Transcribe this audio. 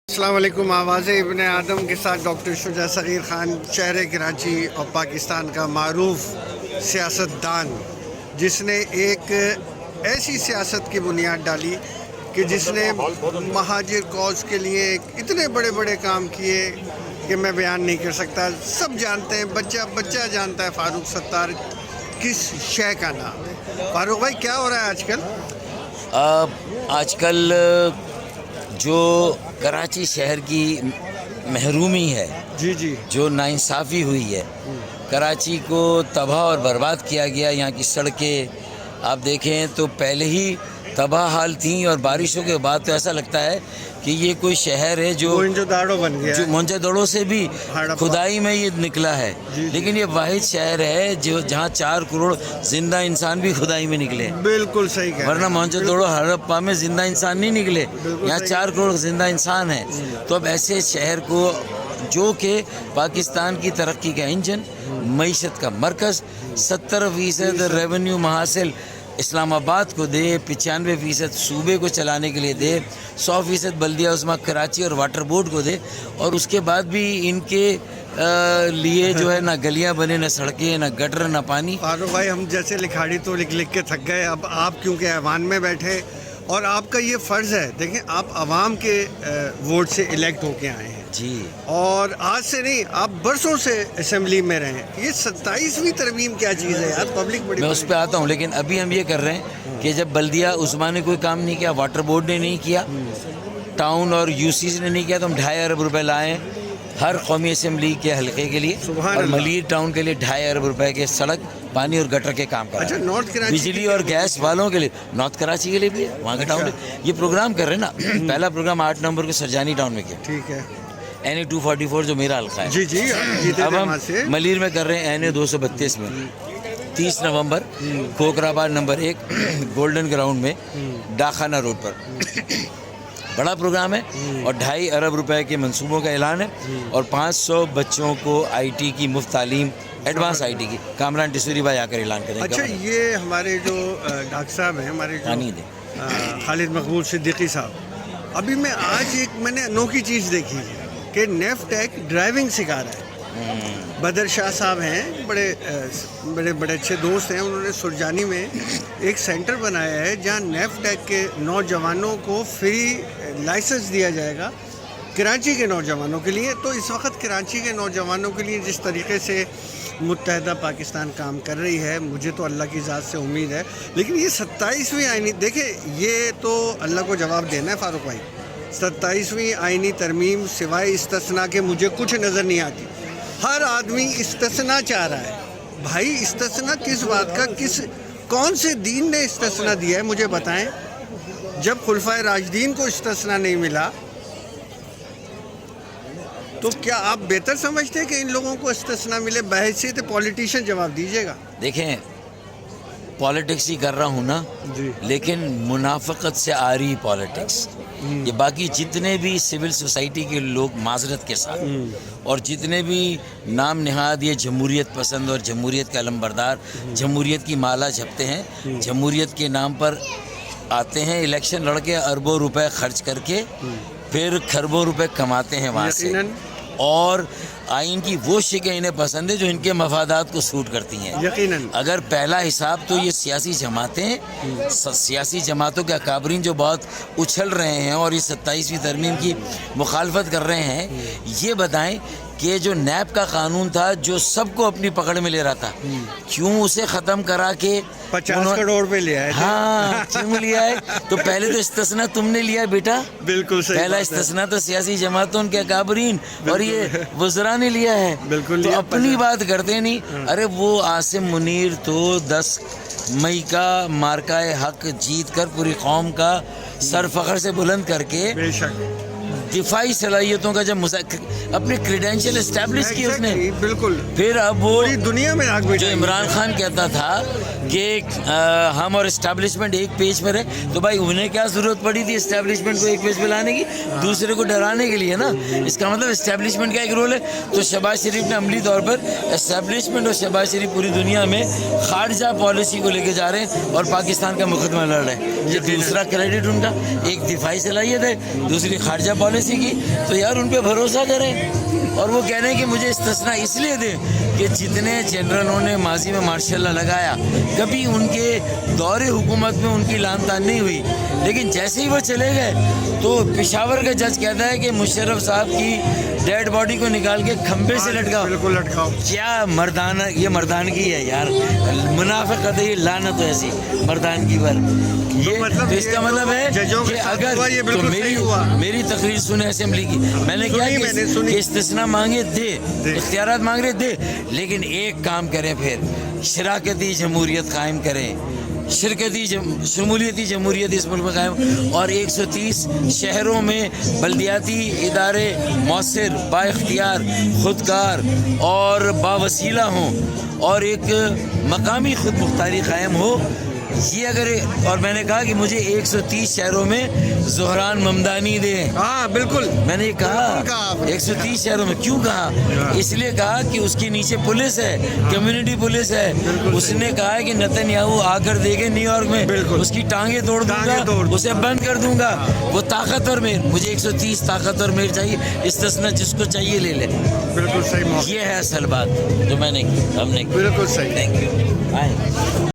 السلام علیکم. آواز ابن آدم کے ساتھ ڈاکٹر شجاع صغیر خان، شہر کراچی اور پاکستان کا معروف سیاستدان، جس نے ایک ایسی سیاست کی بنیاد ڈالی کہ جس نے مہاجر کوز کے لیے اتنے بڑے بڑے کام کیے کہ میں بیان نہیں کر سکتا. سب جانتے ہیں، بچہ جانتا ہے فاروق ستار کس شے کا نام ہے. فاروق بھائی، کیا ہو رہا ہے آج کل؟ آج کل جو کراچی شہر کی محرومی ہے، جی جو ناانصافی ہوئی ہے، کراچی کو تباہ اور برباد کیا گیا. یہاں کی سڑکیں آپ دیکھیں تو پہلے ہی تباہ حال تھیں، اور بارشوں کے بعد تو ایسا لگتا ہے کہ یہ کوئی شہر ہے جو بن گیا، جو مونجے دڑوں سے بھی ہڑپا کھدائی میں یہ نکلا ہے. لیکن یہ واحد شہر ہے جو جہاں 4 کروڑ زندہ انسان بھی کھدائی میں نکلے. بالکل صحیح کہہ رہے ہیں. ورنہ مونجے دڑو ہڑپا میں زندہ انسان نہیں نکلے، یہاں 4 کروڑ زندہ انسان ہیں. تو اب ایسے شہر کو جو کہ پاکستان کی ترقی کا انجن، معیشت کا مرکز، 70% ریونیو محاصل اسلام آباد کو دے، 95% صوبے کو چلانے کے لیے دے، 100% بلدیہ عظمیٰ کراچی اور واٹر بورڈ کو دے، اور اس کے بعد بھی ان کے لیے جو ہے نہ گلیاں بنے، نہ سڑکیں، نہ گٹر، نہ پانی. فاروق بھائی، ہم جیسے لکھاڑی تو لکھ کے تھک گئے. اب آپ کیونکہ ایوان میں بیٹھے اور آپ کا یہ فرض ہے، دیکھیں آپ عوام کے ووٹ سے الیکٹ ہو کے آئے ہیں جی، اور آج سے نہیں، آپ برسوں سے اسمبلی میں رہے. یہ 27ویں ترمیم کیا چیز ہے یار؟ پبلک بڑی میں اس پہ آتا ہوں. لیکن ابھی ہم یہ کر رہے ہیں کہ جب بلدیہ عظمیٰ نے کوئی کام نہیں کیا، واٹر بورڈ نے نہیں کیا، ٹاؤن اور یو سیز نے نہیں کیا، تو ہم 2.5 ارب روپے لائے ہر قومی اسمبلی کے حلقے کے لیے، اور ملیر ٹاؤن کے لیے 2.5 ارب روپے کے سڑک، پانی اور گٹر کے کام کر رہے ہیں. نارتھ کراچی بجلی اور گیس والوں کے لیے، نارتھ کراچی کے لیے بھی ہے، وہاں کا ٹاؤن یہ پروگرام کر رہے ہیں نا. پہلا پروگرام 8 نومبر کو سرجانی ٹاؤن میں کیا، ٹھیک ہے. NA 244 جو میرا حلقہ ہے. جی اب ہم ملیر میں کر رہے ہیں NA 232 میں. 30 نومبر کھوکھر آباد نمبر 1 گولڈن گراؤنڈ میں ڈاکخانہ روڈ پر بڑا پروگرام ہے، اور 2.5 ارب روپے کے منصوبوں کا اعلان ہے، اور 500 بچوں کو IT کی مفت تعلیم، ایڈوانس IT کی. کامران ٹسوری بھائی آ کر اعلان کریں. اچھا، یہ ہمارے جو ڈاکٹر صاحب ہیں، ہمارے جو خالد مقبول صدیقی صاحب، ابھی میں نے انوکھی چیز دیکھی ہے کہ نیفٹیک ڈرائیونگ سکھا رہا ہے. بدر شاہ صاحب ہیں، بڑے اچھے دوست ہیں. انہوں نے سرجانی میں ایک سینٹر بنایا ہے جہاں نیفٹیک کے نوجوانوں کو فری لائسنس دیا جائے گا کراچی کے نوجوانوں کے لیے. تو اس وقت کراچی کے نوجوانوں کے لیے جس طریقے سے متحدہ پاکستان کام کر رہی ہے، مجھے تو اللہ کی ذات سے امید ہے. لیکن یہ 27ویں آئینی، دیکھیں یہ تو اللہ کو جواب دینا ہے فاروق بھائی. 27ویں آئینی ترمیم سوائے استثناء کے مجھے کچھ نظر نہیں آتی. ہر آدمی استثناء چاہ رہا ہے. بھائی استثناء کس بات کا؟ کون سے دین نے استثناء دیا ہے مجھے بتائیں. جب خلفائے راشدین کو استثناء نہیں ملا تو کیا آپ بہتر سمجھتے ہیں کہ ان لوگوں کو استثناء ملے؟ بحیثیت پولیٹیشین جواب دیجیے گا. دیکھیں، پالیٹکس ہی کر رہا ہوں نا، لیکن منافقت سے آ رہی پالیٹکس. یہ باقی جتنے بھی سول سوسائٹی کے لوگ معذرت کے ساتھ، اور جتنے بھی نام نہاد یہ جمہوریت پسند اور جمہوریت کا علمبردار، جمہوریت کی مالا جپتے ہیں، جمہوریت کے نام پر آتے ہیں، الیکشن لڑ کے اربوں روپے خرچ کر کے پھر کھربوں روپے کماتے ہیں وہاں سے، اور آئین کی وہ شکیں انہیں پسند ہے جو ان کے مفادات کو سوٹ کرتی ہیں. یقیناً اگر پہلا حساب تو یہ سیاسی جماعتیں، سیاسی جماعتوں کے اکابرین جو بہت اچھل رہے ہیں اور یہ 27ویں ترمیم کی مخالفت کر رہے ہیں، یہ بتائیں کہ جو نیب کا قانون تھا جو سب کو اپنی پکڑ میں لے رہا تھا، کیوں اسے ختم کرا کے 50 کروڑ پہ لیا ہے؟ ہاں، کیوں لیا ہے؟ تو پہلے تو استثناء تم نے لیا بیٹا. بالکل صحیح. پہلا استثناء تو سیاسی جماعتوں کے اکابرین اور یہ وزراء نے لیا ہے. بالکل. تو اپنی بات کرتے نہیں. ارے وہ عاصم منیر تو 10 مئی کا مارکہ حق جیت کر پوری قوم کا سر فخر سے بلند کر کے، بے شک دفاعی صلاحیتوں کا جب اپنے کریڈینشیل اسٹیبلش کی اس نے، بالکل. پھر اب وہ پوری دنیا میں جو عمران خان کہتا تھا کہ ہم اور اسٹیبلشمنٹ ایک پیج پر ہے، تو بھائی انہیں کیا ضرورت پڑی تھی اسٹیبلشمنٹ کو ایک پیج پہ لانے کی؟ دوسرے کو ڈرانے کے لیے نا. اس کا مطلب اسٹیبلشمنٹ کا ایک رول ہے. تو شہباز شریف نے عملی طور پر اسٹیبلشمنٹ اور شہباز شریف پوری دنیا میں خارجہ پالیسی کو لے کے جا رہے ہیں اور پاکستان کا مقدمہ لڑ رہے ہیں. یہ دوسرا کریڈٹ ان کا، ایک دفاعی صلاحیت ہے، دوسری خارجہ پالیسی کی. تو یار ان پہ بھروسہ کریں. اور وہ کہہ رہے ہیں کہ مجھے استثناء اس لیے دیں کہ جتنے جنرلوں نے ماضی میں ماشاء اللہ لگایا، کبھی ان کے دور حکومت میں ان کی لان تان نہیں ہوئی، لیکن جیسے ہی وہ چلے گئے تو پشاور کا جج کہتا ہے کہ مشرف صاحب کی ڈیڈ باڈی کو نکال کے کھمبے سے لٹکاؤ. بالکل لٹکاؤ. کیا مردانہ، یہ مردانگی ہے یار. منافقت ہے یہ، لعنت ایسی مردانگی پر. یہ تو اس کا مطلب ہے کہ اگر تو میری تقریر سنے اسمبلی کی، میں نے کیا کہ استثناء مانگے دے، اختیارات مانگ رہے دے، لیکن ایک کام کریں، پھر شراکتی جمہوریت قائم کریں، شمولیتی جمہوریت اس ملک میں قائم، اور 130 شہروں میں بلدیاتی ادارے مؤثر، با اختیار، خودکار اور باوسیلہ ہوں، اور ایک مقامی خود مختاری قائم ہو. یہ اگر، اور میں نے کہا کہ مجھے 130 شہروں میں زہران ممدانی دے. ہاں بالکل، میں نے کہا 130 شہروں میں. کیوں کہا؟ اس لیے کہا کہ اس کے نیچے پولیس ہے، کمیونٹی پولیس ہے. اس نے کہا ہے کہ نتن یاہو آ کر دے گے نیو یارک میں، اس کی ٹانگیں توڑ دوں گا، اسے بند کر دوں گا. وہ طاقتور میر، مجھے 130 طاقتور میر چاہیے. استثناء جس کو چاہیے لے لے. بالکل صحیح. یہ ہے اصل بات جو میں نے کی، ہم نے کی. بالکل صحیح. Thank you.